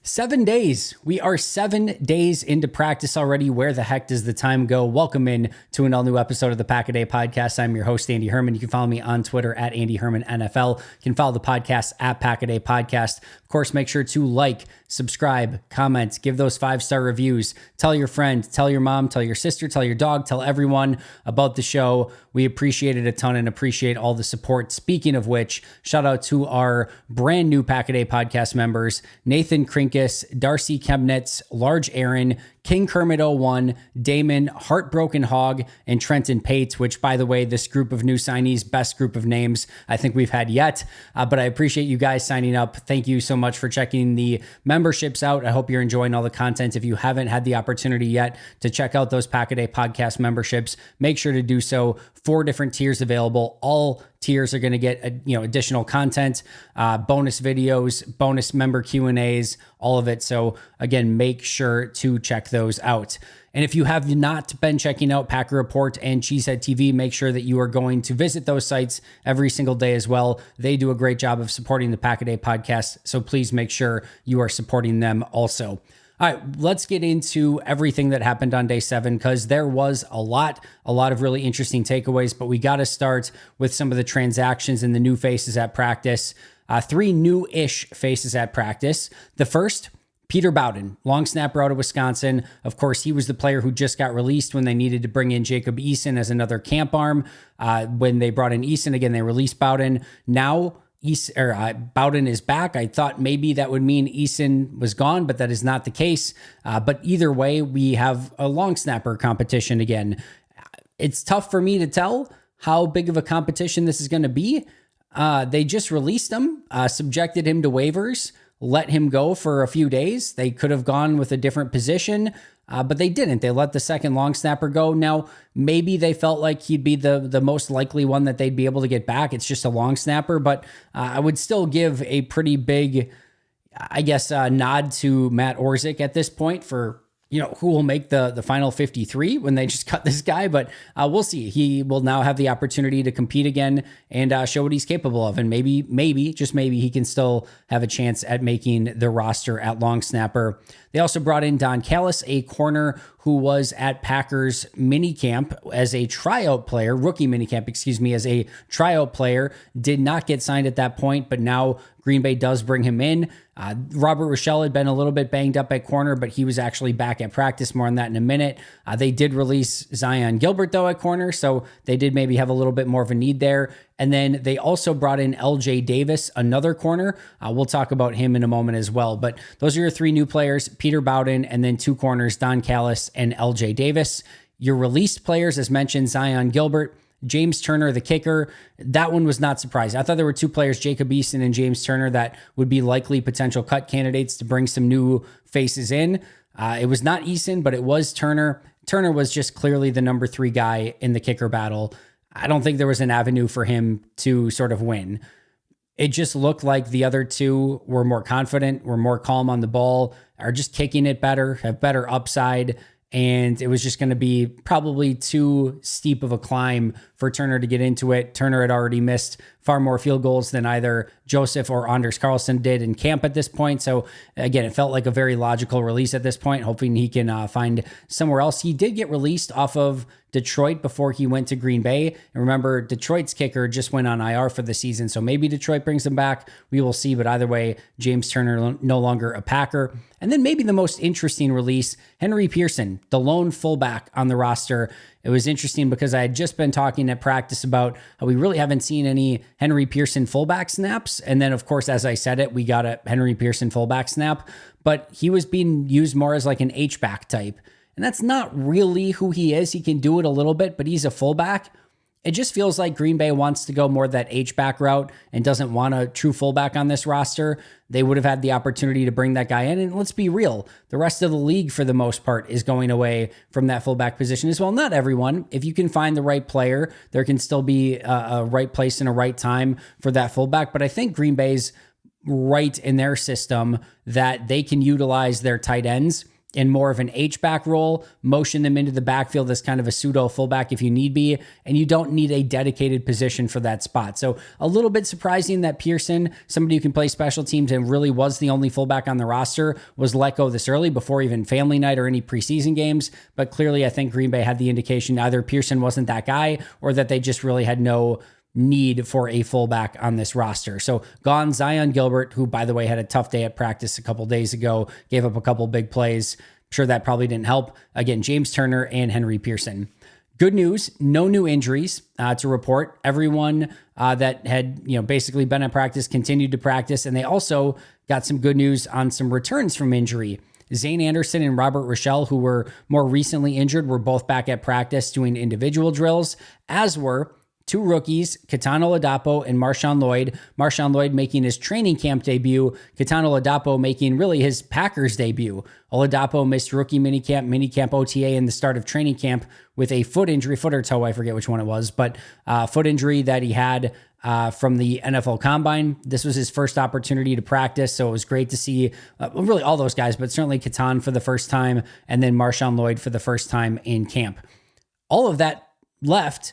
7 days. We are 7 days into practice already. Where the heck does the time go? Welcome in to an all-new episode of the Pack a Day Podcast. I'm your host, Andy Herman. You can follow me on Twitter at Andy Herman NFL. You can follow the podcast at Pack a Day Podcast. Of course, make sure to like, subscribe, comment, give those 5-star reviews. Tell your friend, tell your mom, tell your sister, tell your dog, tell everyone about the show. We appreciate it a ton and appreciate all the support. Speaking of which, shout out to our brand new Pack a Day Podcast members, Nathan Krinkus, Darcy Chemnitz, Large Aaron, King Kermit 01, Damon, Heartbroken Hog, and Trenton Pates, which, by the way, this group of new signees, best group of names I think we've had yet. But I appreciate you guys signing up. Thank you so much for checking the memberships out. I hope you're enjoying all the content. If you haven't had the opportunity yet to check out those Pack a Day Podcast memberships, make sure to do so. 4 different tiers available. All tiers are going to get additional content, bonus videos, bonus member Q&As, all of it. So again, make sure to check those out. And if you have not been checking out Packer Report and Cheesehead TV, make sure that you are going to visit those sites every single day as well. They do a great job of supporting the Pack a Day Podcast, so please make sure you are supporting them also. All right, let's get into everything that happened on day 7 because there was a lot of really interesting takeaways, but we got to start with some of the transactions and the new faces at practice. 3 new-ish faces at practice. The first, Peter Bowden, long snapper out of Wisconsin. Of course, he was the player who just got released when they needed to bring in Jacob Eason as another camp arm. When they brought in Eason, again, they released Bowden. Now, Bowden is back. I thought maybe that would mean Eason was gone, but that is not the case. But either way, we have a long snapper competition again. It's tough for me to tell how big of a competition this is going to be. They just released him, subjected him to waivers, let him go for a few days. They could have gone with a different position, but they didn't. They let the second long snapper go. Now, maybe they felt like he'd be the most likely one that they'd be able to get back. It's just a long snapper, but I would still give a pretty big, nod to Matt Orzik at this point for who will make the final 53 when they just cut this guy. But we'll see. He will now have the opportunity to compete again and show what he's capable of. And maybe, just maybe, he can still have a chance at making the roster at long snapper. They also brought in Don Callis, a corner who was at Packers minicamp as a tryout player, rookie minicamp, as a tryout player, did not get signed at that point, but now Green Bay does bring him in. Robert Rochelle had been a little bit banged up at corner, but he was actually back at practice. More on that in a minute. They did release Zion Gilbert, though, at corner, so they did maybe have a little bit more of a need there. And then they also brought in LJ Davis, another corner. We'll talk about him in a moment as well. But those are your 3 new players, Peter Bowden, and then 2 corners, Don Callis and LJ Davis. Your released players, as mentioned, Zion Gilbert, James Turner, the kicker. That one was not surprising. I thought there were 2 players, Jacob Eason and James Turner, that would be likely potential cut candidates to bring some new faces in. It was not Eason, but it was Turner. Turner was just clearly the number 3 guy in the kicker battle. I don't think there was an avenue for him to sort of win. It just looked like the other 2 were more confident, were more calm on the ball, are just kicking it better, have better upside. And it was just going to be probably too steep of a climb for Turner to get into it. Turner had already missed far more field goals than either Joseph or Anders Carlson did in camp at this point. So again, it felt like a very logical release at this point, hoping he can find somewhere else. He did get released off of Detroit before he went to Green Bay. And remember, Detroit's kicker just went on IR for the season. So maybe Detroit brings him back. We will see. But either way, James Turner no longer a Packer. And then maybe the most interesting release, Henry Pearson, the lone fullback on the roster. It was interesting because I had just been talking at practice about how we really haven't seen any Henry Pearson fullback snaps. And then, of course, as I said it, we got a Henry Pearson fullback snap. But he was being used more as like an H-back type. And that's not really who he is. He can do it a little bit, but he's a fullback. It just feels like Green Bay wants to go more that H-back route and doesn't want a true fullback on this roster. They would have had the opportunity to bring that guy in. And let's be real, the rest of the league, for the most part, is going away from that fullback position as well. Not everyone. If you can find the right player, there can still be a right place and a right time for that fullback. But I think Green Bay's right in their system that they can utilize their tight ends in more of an H-back role, motion them into the backfield as kind of a pseudo fullback if you need be, and you don't need a dedicated position for that spot. So a little bit surprising that Pearson, somebody who can play special teams and really was the only fullback on the roster, was let go this early before even family night or any preseason games. But clearly I think Green Bay had the indication either Pearson wasn't that guy or that they just really had no need for a fullback on this roster. So gone Zion Gilbert, who by the way had a tough day at practice a couple days ago, gave up a couple big plays. I'm sure that probably didn't help. Again, James Turner and Henry Pearson. Good news, no new injuries to report. Everyone that had basically been at practice continued to practice, and they also got some good news on some returns from injury. Zane Anderson and Robert Rochelle, who were more recently injured, were both back at practice doing individual drills, as were two rookies, Kitano Ladapo and Marshawn Lloyd. Marshawn Lloyd making his training camp debut, Kitano Ladapo making really his Packers debut. Oladapo missed rookie minicamp OTA in the start of training camp with a foot or toe, I forget which one it was, but foot injury that he had from the NFL Combine. This was his first opportunity to practice, so it was great to see really all those guys, but certainly Kitan for the first time, and then Marshawn Lloyd for the first time in camp. All of that left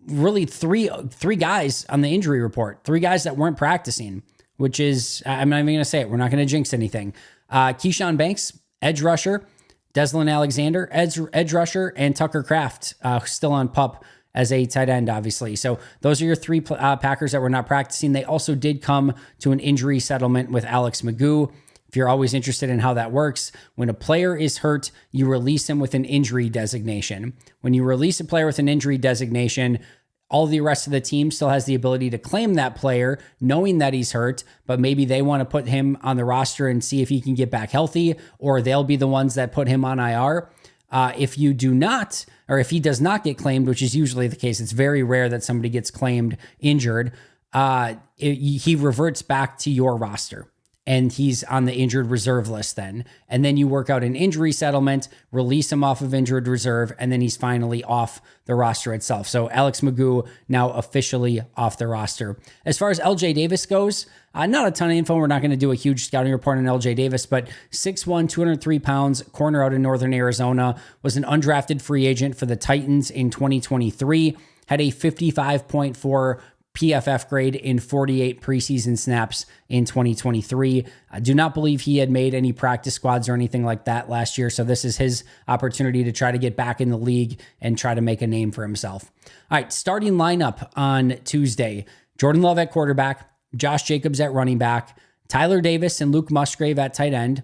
really three guys on the injury report, three guys that weren't practicing, which is, I'm not even going to say it. We're not going to jinx anything. Keyshawn Banks, edge rusher, Deslin Alexander, edge rusher, and Tucker Kraft, still on PUP as a tight end, obviously. So those are your three Packers that were not practicing. They also did come to an injury settlement with Alex Magoo. If you're always interested in how that works, when a player is hurt, you release him with an injury designation. When you release a player with an injury designation, all the rest of the team still has the ability to claim that player, knowing that he's hurt, but maybe they want to put him on the roster and see if he can get back healthy, or they'll be the ones that put him on IR. If you do not, or if he does not get claimed, which is usually the case, it's very rare that somebody gets claimed injured, he reverts back to your roster. And he's on the injured reserve list then. And then you work out an injury settlement, release him off of injured reserve, and then he's finally off the roster itself. So Alex Magoo now officially off the roster. As far as LJ Davis goes, not a ton of info. We're not going to do a huge scouting report on LJ Davis, but 6'1", 203 pounds, corner out in Northern Arizona, was an undrafted free agent for the Titans in 2023, had a 55.4 PFF grade in 48 preseason snaps in 2023. I do not believe he had made any practice squads or anything like that last year, so this is his opportunity to try to get back in the league and try to make a name for himself. All right, starting lineup on Tuesday. Jordan Love at quarterback, Josh Jacobs at running back, Tyler Davis and Luke Musgrave at tight end,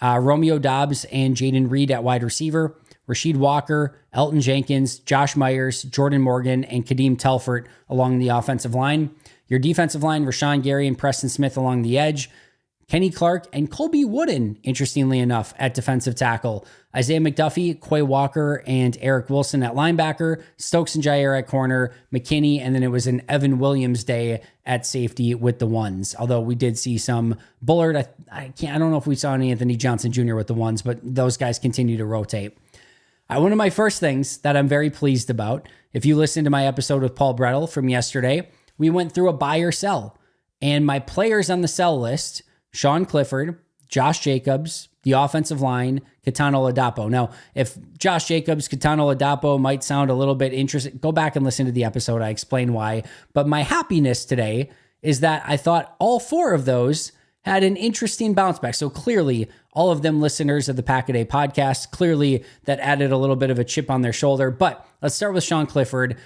Romeo Doubs and Jaden Reed at wide receiver, Rasheed Walker, Elton Jenkins, Josh Myers, Jordan Morgan, and Kadeem Telfort along the offensive line. Your defensive line, Rashawn Gary and Preston Smith along the edge. Kenny Clark and Colby Wooden, interestingly enough, at defensive tackle. Isaiah McDuffie, Quay Walker, and Eric Wilson at linebacker. Stokes and Jair at corner. McKinney, and then it was an Evan Williams day at safety with the ones. Although we did see some Bullard. I don't know if we saw any Anthony Johnson Jr. with the ones, but those guys continue to rotate. One of my first things that I'm very pleased about, if you listened to my episode with Paul Brettel from yesterday, we went through a buy or sell. And my players on the sell list, Sean Clifford, Josh Jacobs, the offensive line, Kitano Ladapo. Now, if Josh Jacobs, Kitano Ladapo might sound a little bit interesting, go back and listen to the episode. I explain why. But my happiness today is that I thought all four of those had an interesting bounce back. So clearly, all of them listeners of the Pack-A-Day podcast, clearly that added a little bit of a chip on their shoulder. But let's start with Sean Clifford.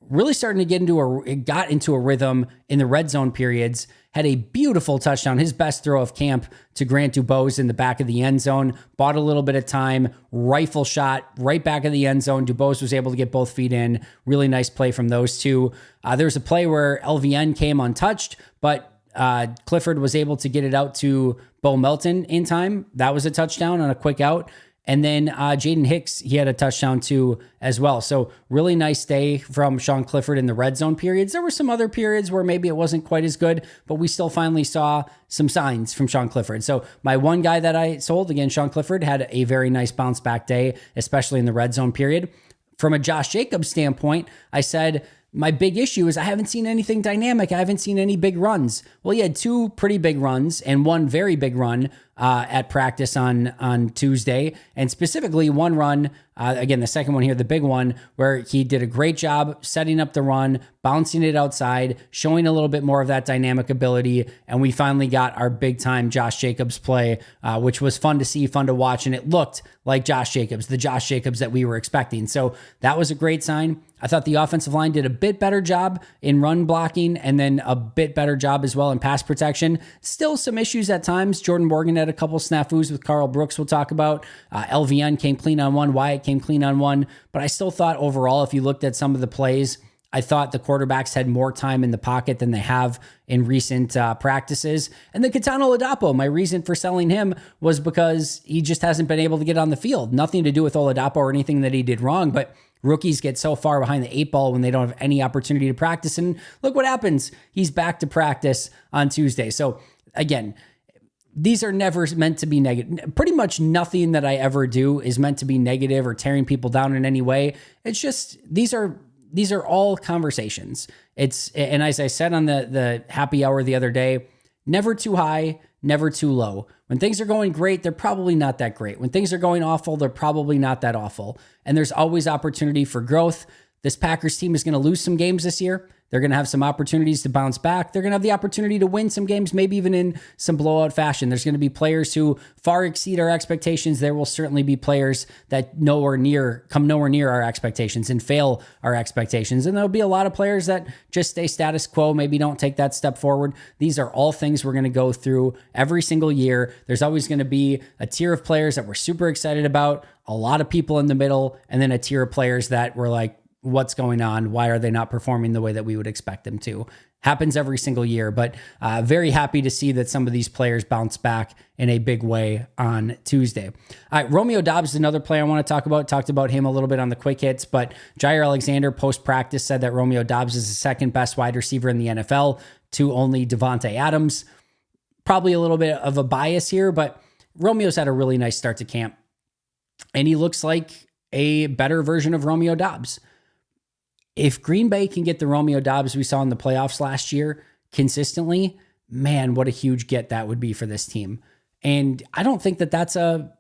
Really starting to got into a rhythm in the red zone periods, had a beautiful touchdown, his best throw of camp to Grant Dubose in the back of the end zone, bought a little bit of time, rifle shot right back of the end zone. Dubose was able to get both feet in. Really nice play from those two. There's a play where LVN came untouched, but Clifford was able to get it out to Bo Melton in time. That was a touchdown on a quick out. And then Jaden Hicks, he had a touchdown too as well. So really nice day from Sean Clifford in the red zone periods. There were some other periods where maybe it wasn't quite as good, but we still finally saw some signs from Sean Clifford. So my one guy that I sold, again, Sean Clifford, had a very nice bounce back day, especially in the red zone period. From a Josh Jacobs standpoint, I said, my big issue is I haven't seen anything dynamic. I haven't seen any big runs. Well, he had two pretty big runs and one very big run at practice on Tuesday, and specifically one run, again, the second one here, the big one, where he did a great job setting up the run, bouncing it outside, showing a little bit more of that dynamic ability, and we finally got our big-time Josh Jacobs play, which was fun to see, fun to watch, and it looked like Josh Jacobs, the Josh Jacobs that we were expecting. So that was a great sign. I thought the offensive line did a bit better job in run blocking and then a bit better job as well in pass protection. Still some issues at times. Jordan Morgan had a couple snafus with Carl Brooks we'll talk about. LVN came clean on one. Wyatt came clean on one. But I still thought overall, if you looked at some of the plays, I thought the quarterbacks had more time in the pocket than they have in recent practices. And then Katana Oladapo, my reason for selling him was because he just hasn't been able to get on the field. Nothing to do with Oladapo or anything that he did wrong, but rookies get so far behind the eight ball when they don't have any opportunity to practice. And look what happens. He's back to practice on Tuesday. So again, these are never meant to be negative. Pretty much nothing that I ever do is meant to be negative or tearing people down in any way. It's just, these are all conversations. And as I said on the happy hour the other day, never too high, never too low. When things are going great, they're probably not that great. When things are going awful, they're probably not that awful. And there's always opportunity for growth. This Packers team is going to lose some games this year. They're going to have some opportunities to bounce back. They're going to have the opportunity to win some games, maybe even in some blowout fashion. There's going to be players who far exceed our expectations. There will certainly be players that come nowhere near our expectations and fail our expectations. And there'll be a lot of players that just stay status quo, maybe don't take that step forward. These are all things we're going to go through every single year. There's always going to be a tier of players that we're super excited about, a lot of people in the middle, and then a tier of players that we're like, what's going on? Why are they not performing the way that we would expect them to? Happens every single year, but very happy to see that some of these players bounce back in a big way on Tuesday. All right, Romeo Doubs is another player I want to talk about. Talked about him a little bit on the quick hits, but Jair Alexander post-practice said that Romeo Doubs is the second best wide receiver in the NFL to only Devontae Adams. Probably a little bit of a bias here, but Romeo's had a really nice start to camp, and he looks like a better version of Romeo Doubs. If Green Bay can get the Romeo Doubs we saw in the playoffs last year consistently, man, what a huge get that would be for this team. And I don't think that that's a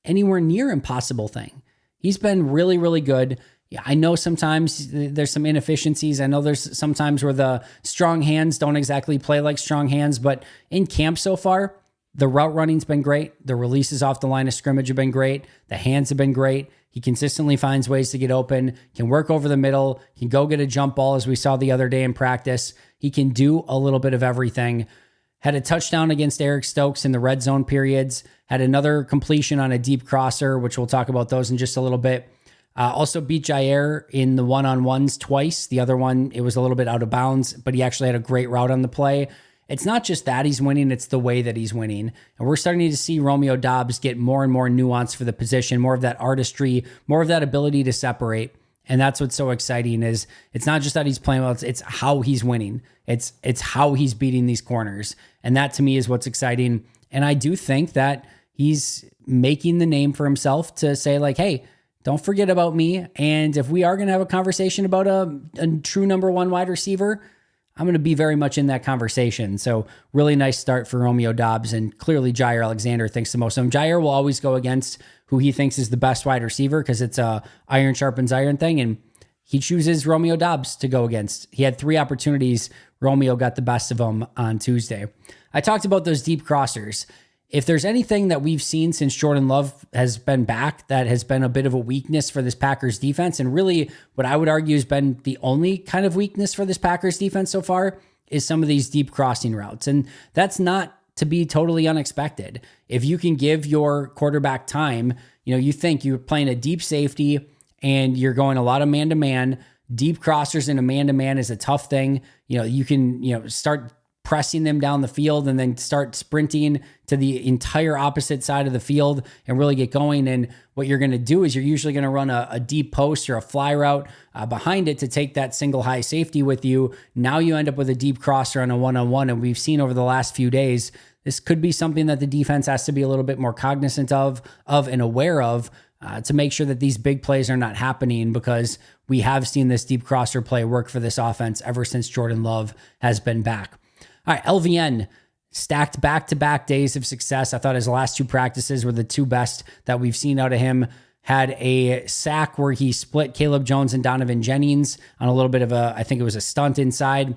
anywhere near impossible thing. He's been really, really good. Yeah, I know sometimes there's some inefficiencies. I know there's sometimes where the strong hands don't exactly play like strong hands, but in camp so far, the route running's been great. The releases off the line of scrimmage have been great. The hands have been great. He consistently finds ways to get open, can work over the middle, can go get a jump ball as we saw the other day in practice. He can do a little bit of everything. Had a touchdown against Eric Stokes in the red zone periods. Had another completion on a deep crosser, which we'll talk about those in just a little bit. Also beat Jair in the one-on-ones twice. The other one, it was a little bit out of bounds, but he actually had a great route on the play. It's not just that he's winning, it's the way that he's winning. And we're starting to see Romeo Doubs get more and more nuance for the position, more of that artistry, more of that ability to separate. And that's what's so exciting is it's not just that he's playing well, it's how he's winning. It's how he's beating these corners. And that to me is what's exciting. And I do think that he's making the name for himself to say like, hey, don't forget about me. And if we are going to have a conversation about a true number one wide receiver, I'm going to be very much in that conversation. So really nice start for Romeo Doubs, and clearly Jair Alexander thinks the most of him. Jair will always go against who he thinks is the best wide receiver because it's a iron sharpens iron thing, and he chooses Romeo Doubs to go against. He had 3 opportunities. Romeo got the best of them on Tuesday. I talked about those deep crossers. If there's anything that we've seen since Jordan Love has been back that has been a bit of a weakness for this Packers defense, and really what I would argue has been the only kind of weakness for this Packers defense so far, is some of these deep crossing routes. And that's not to be totally unexpected. If you can give your quarterback time, you think you're playing a deep safety and you're going a lot of man-to-man, deep crossers in a man-to-man is a tough thing. You can, start pressing them down the field and then start sprinting to the entire opposite side of the field and really get going. And what you're going to do is you're usually going to run a deep post or a fly route behind it to take that single high safety with you. Now you end up with a deep crosser on a one-on-one. And we've seen over the last few days, this could be something that the defense has to be a little bit more cognizant of and aware of to make sure that these big plays are not happening, because we have seen this deep crosser play work for this offense ever since Jordan Love has been back. All right, LVN, stacked back-to-back days of success. I thought his last two practices were the two best that we've seen out of him. Had a sack where he split Caleb Jones and Donovan Jennings on a little bit of I think it was a stunt inside.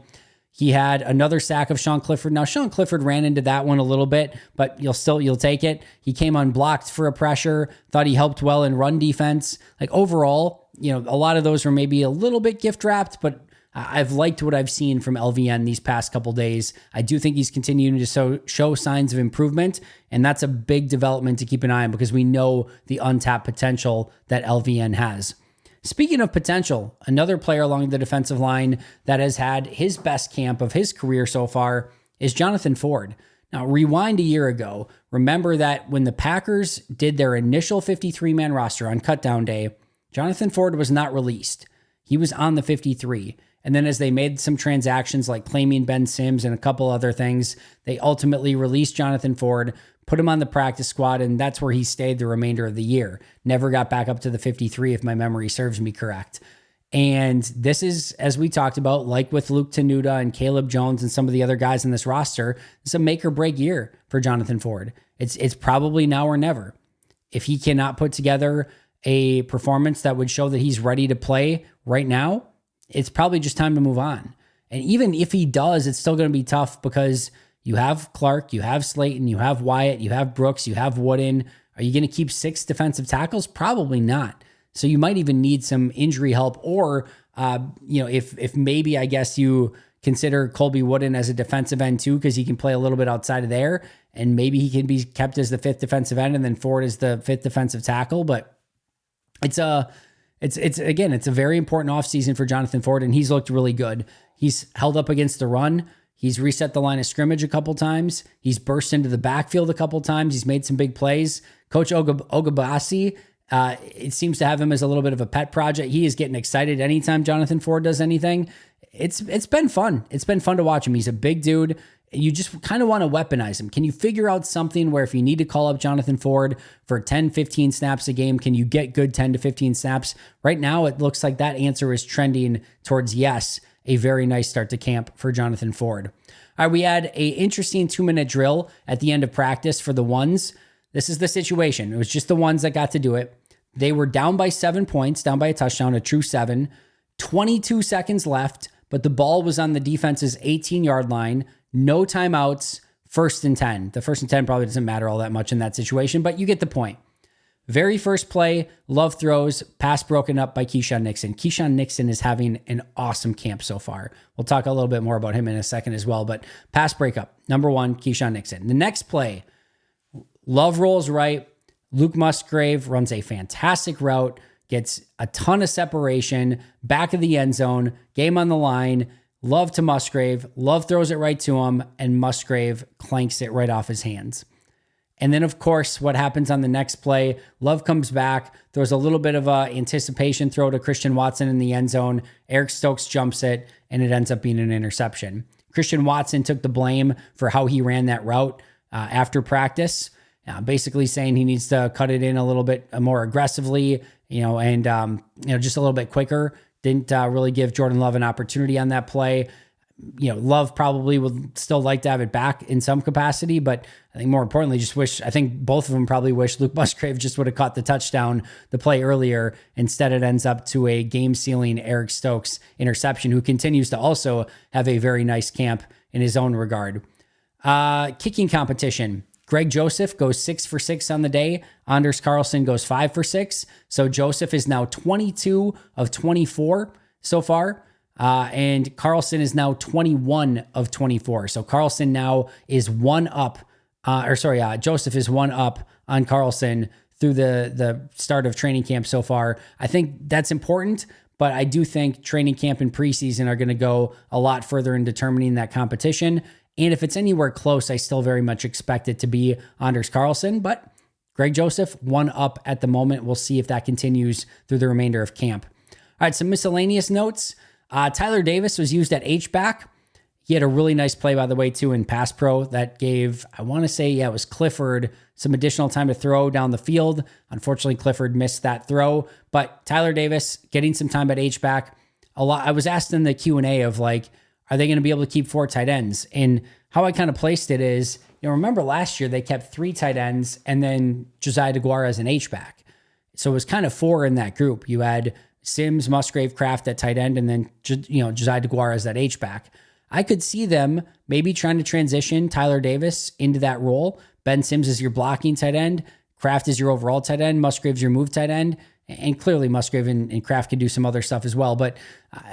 He had another sack of Sean Clifford. Now, Sean Clifford ran into that one a little bit, but you'll take it. He came unblocked for a pressure. Thought he helped well in run defense. Like overall, a lot of those were maybe a little bit gift wrapped, but I've liked what I've seen from LVN these past couple days. I do think he's continuing to show signs of improvement, and that's a big development to keep an eye on because we know the untapped potential that LVN has. Speaking of potential, another player along the defensive line that has had his best camp of his career so far is Jonathan Ford. Now, rewind a year ago. Remember that when the Packers did their initial 53-man roster on cutdown day, Jonathan Ford was not released. He was on the 53. And then as they made some transactions like claiming Ben Sims and a couple other things, they ultimately released Jonathan Ford, put him on the practice squad, and that's where he stayed the remainder of the year. Never got back up to the 53 if my memory serves me correct. And this is, as we talked about, like with Luke Tenuta and Caleb Jones and some of the other guys in this roster, it's a make or break year for Jonathan Ford. It's probably now or never. If he cannot put together a performance that would show that he's ready to play right now, it's probably just time to move on. And even if he does, it's still going to be tough because you have Clark, you have Slayton, you have Wyatt, you have Brooks, you have Wooden. Are you going to keep 6 defensive tackles? Probably not. So you might even need some injury help, or if maybe I guess you consider Colby Wooden as a defensive end too, because he can play a little bit outside of there, and maybe he can be kept as the 5th defensive end, and then Ford is the 5th defensive tackle. But it's a very important offseason for Jonathan Ford, and he's looked really good. He's held up against the run. He's reset the line of scrimmage a couple times. He's burst into the backfield a couple times. He's made some big plays. Coach Ogabasi, it seems to have him as a little bit of a pet project. He is getting excited anytime Jonathan Ford does anything. It's been fun. It's been fun to watch him. He's a big dude. You just kind of want to weaponize him. Can you figure out something where if you need to call up Jonathan Ford for 10, 15 snaps a game, can you get good 10 to 15 snaps? Right now, it looks like that answer is trending towards yes. A very nice start to camp for Jonathan Ford. All right, we had a interesting 2-minute drill at the end of practice for the ones. This is the situation. It was just the ones that got to do it. They were down by 7 points, down by a touchdown, a true 7. 22 seconds left, but the ball was on the defense's 18-yard line. No timeouts, 1st and 10. The 1st and 10 probably doesn't matter all that much in that situation, but you get the point. Very first play, Love throws, pass broken up by Keyshawn Nixon. Keyshawn Nixon is having an awesome camp so far. We'll talk a little bit more about him in a second as well, but pass breakup, number 1, Keyshawn Nixon. The next play, Love rolls right. Luke Musgrave runs a fantastic route, gets a ton of separation, back of the end zone, game on the line, Love to Musgrave. Love throws it right to him, and Musgrave clanks it right off his hands. And then, of course, what happens on the next play, Love comes back, throws a little bit of a anticipation throw to Christian Watson in the end zone. Eric Stokes jumps it, and it ends up being an interception. Christian Watson took the blame for how he ran that route after practice, basically saying he needs to cut it in a little bit more aggressively, and just a little bit quicker. Didn't really give Jordan Love an opportunity on that play. Love probably would still like to have it back in some capacity, but I think more importantly, I think both of them probably wish Luke Musgrave just would have caught the touchdown, the play earlier. Instead, it ends up to a game-sealing Eric Stokes interception, who continues to also have a very nice camp in his own regard. Kicking competition. Greg Joseph goes 6 for 6 on the day. Anders Carlson goes 5 for 6. So Joseph is now 22 of 24 so far. And Carlson is now 21 of 24. So Carlson now is Joseph is 1 up on Carlson through the start of training camp so far. I think that's important, but I do think training camp and preseason are going to go a lot further in determining that competition. And if it's anywhere close, I still very much expect it to be Anders Carlson, but Greg Joseph 1 up at the moment. We'll see if that continues through the remainder of camp. All right, some miscellaneous notes. Tyler Davis was used at H-back. He had a really nice play, by the way, too, in pass pro that gave, I want to say, it was Clifford some additional time to throw down the field. Unfortunately, Clifford missed that throw, but Tyler Davis getting some time at H-back. I was asked in the Q&A of Are they going to be able to keep 4 tight ends? And how I kind of placed it is, remember last year they kept 3 tight ends and then Josiah DeGuara as an H-back. So it was kind of 4 in that group. You had Sims, Musgrave, Kraft at tight end, and then Josiah DeGuara as that H-back. I could see them maybe trying to transition Tyler Davis into that role. Ben Sims is your blocking tight end. Kraft is your overall tight end. Musgrave's your move tight end. And clearly Musgrave and Kraft can do some other stuff as well. But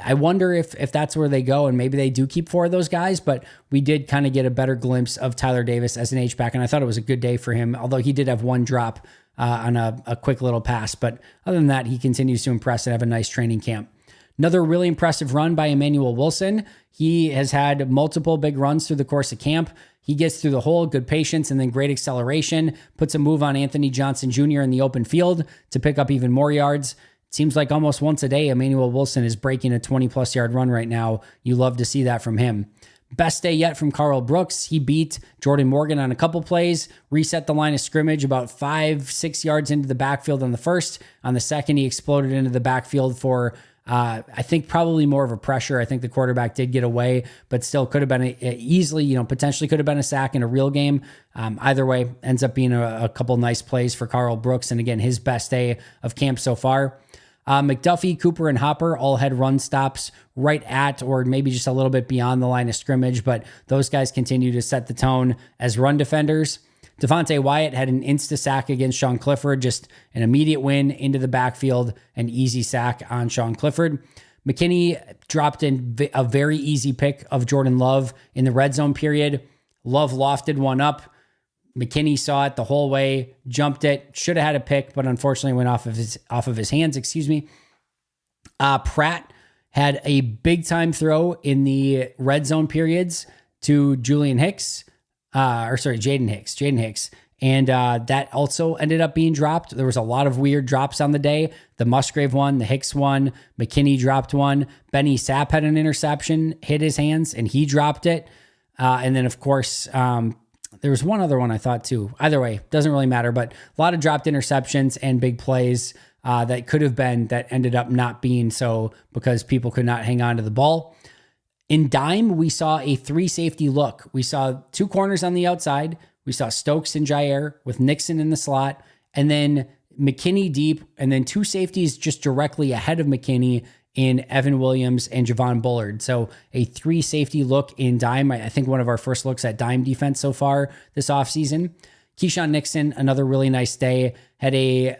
I wonder if that's where they go, and maybe they do keep 4 of those guys. But we did kind of get a better glimpse of Tyler Davis as an H-back, and I thought it was a good day for him, although he did have 1 drop on a quick little pass. But other than that, he continues to impress and have a nice training camp. Another really impressive run by Emmanuel Wilson. He has had multiple big runs through the course of camp. He gets through the hole, good patience, and then great acceleration. Puts a move on Anthony Johnson Jr. in the open field to pick up even more yards. It seems like almost once a day, Emmanuel Wilson is breaking a 20-plus yard run right now. You love to see that from him. Best day yet from Carl Brooks. He beat Jordan Morgan on a couple plays, reset the line of scrimmage about 5-6 yards into the backfield on the first. On the second, he exploded into the backfield for I think probably more of a pressure. I think the quarterback did get away, but still could have been easily, potentially could have been a sack in a real game. Either way, ends up being a couple nice plays for Carl Brooks. And again, his best day of camp so far. McDuffie, Cooper, and Hopper all had run stops right at or maybe just a little bit beyond the line of scrimmage, but those guys continue to set the tone as run defenders. Devontae Wyatt had an insta-sack against Sean Clifford, just an immediate win into the backfield, an easy sack on Sean Clifford. McKinney dropped in a very easy pick of Jordan Love in the red zone period. Love lofted one up. McKinney saw it the whole way, jumped it, should have had a pick, but unfortunately went off of his hands, Pratt had a big-time throw in the red zone periods to Jaden Hicks. And that also ended up being dropped. There was a lot of weird drops on the day. The Musgrave one, the Hicks one, McKinney dropped one. Benny Sapp had an interception, hit his hands, and he dropped it. And then, of course, there was one other one I thought too. Either way, doesn't really matter, but a lot of dropped interceptions and big plays that could have been that ended up not being so because people could not hang on to the ball. In dime, we saw a 3 safety look. We saw 2 corners on the outside. We saw Stokes and Jair with Nixon in the slot, and then McKinney deep, and then 2 safeties just directly ahead of McKinney in Evan Williams and Javon Bullard. So a 3 safety look in dime. I think one of our first looks at dime defense so far this offseason. Keyshawn Nixon, another really nice day, had a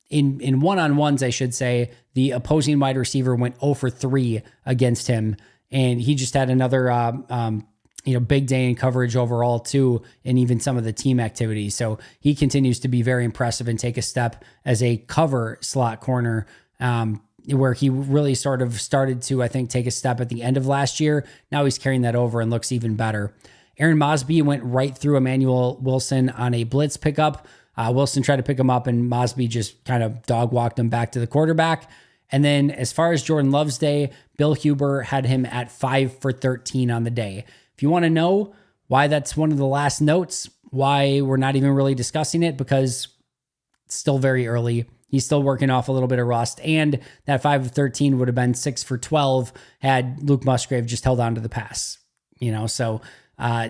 in one-on-ones, I should say, the opposing wide receiver went 0 for 3 against him. And he just had another, big day in coverage overall too, and even some of the team activities. So he continues to be very impressive and take a step as a cover slot corner, where he really sort of started to, I think, take a step at the end of last year. Now he's carrying that over and looks even better. Aaron Mosby went right through Emmanuel Wilson on a blitz pickup. Wilson tried to pick him up, and Mosby just kind of dog walked him back to the quarterback. And then as far as Jordan Love's day, Bill Huber had him at 5 for 13 on the day. If you want to know why that's one of the last notes, why we're not even really discussing it, because it's still very early. He's still working off a little bit of rust. And that 5 of 13 would have been 6 for 12 had Luke Musgrave just held on to the pass. So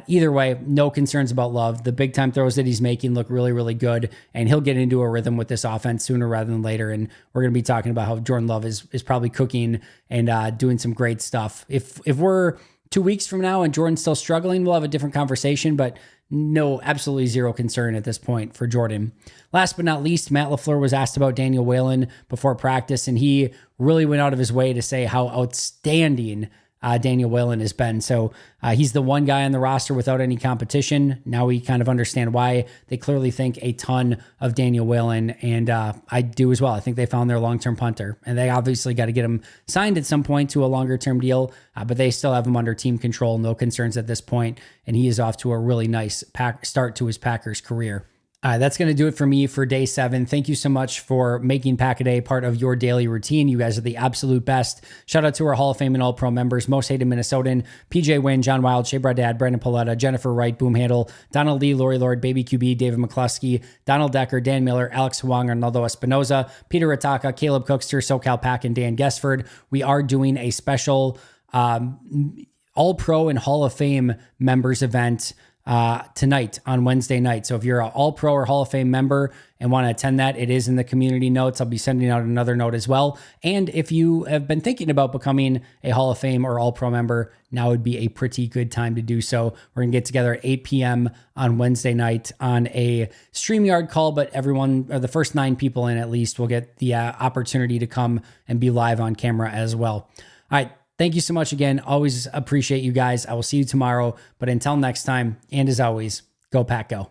either way, no concerns about Love. The big time throws that he's making look really, really good, and he'll get into a rhythm with this offense sooner rather than later. And we're going to be talking about how Jordan Love is probably cooking and doing some great stuff. If we're 2 weeks from now and Jordan's still struggling, we'll have a different conversation, but no, absolutely zero concern at this point for Jordan. Last but not least, Matt LaFleur was asked about Daniel Whalen before practice, and he really went out of his way to say how outstanding Daniel Whalen has been. So he's the one guy on the roster without any competition. Now we kind of understand why they clearly think a ton of Daniel Whalen, and I do as well. I think they found their long-term punter, and they obviously got to get him signed at some point to a longer-term deal, but they still have him under team control. No concerns at this point, and he is off to a really nice start to his Packers career. That's going to do it for me for day 7. Thank you so much for making Pack-A-Day part of your daily routine. You guys are the absolute best. Shout out to our Hall of Fame and All-Pro members, Most Hated Minnesotan, PJ Wynn, John Wild, Shea Bradad, Brandon Paletta, Jennifer Wright, Boom Handle, Donald Lee, Lori Lord, Baby QB, David McCluskey, Donald Decker, Dan Miller, Alex Huang, Arnaldo Espinoza, Peter Ataka, Caleb Cookster, SoCal Pack, and Dan Guessford. We are doing a special All Pro and Hall of Fame members event tonight on Wednesday night. So if you're an All Pro or Hall of Fame member and want to attend that, it is in the community notes. I'll be sending out another note as well. And if you have been thinking about becoming a Hall of Fame or All Pro member, now would be a pretty good time to do so. We're going to get together at 8 p.m. on Wednesday night on a StreamYard call, but everyone, or the first 9 people in at least, will get the opportunity to come and be live on camera as well. All right. Thank you so much again. Always appreciate you guys. I will see you tomorrow. But until next time, and as always, go Pack Go.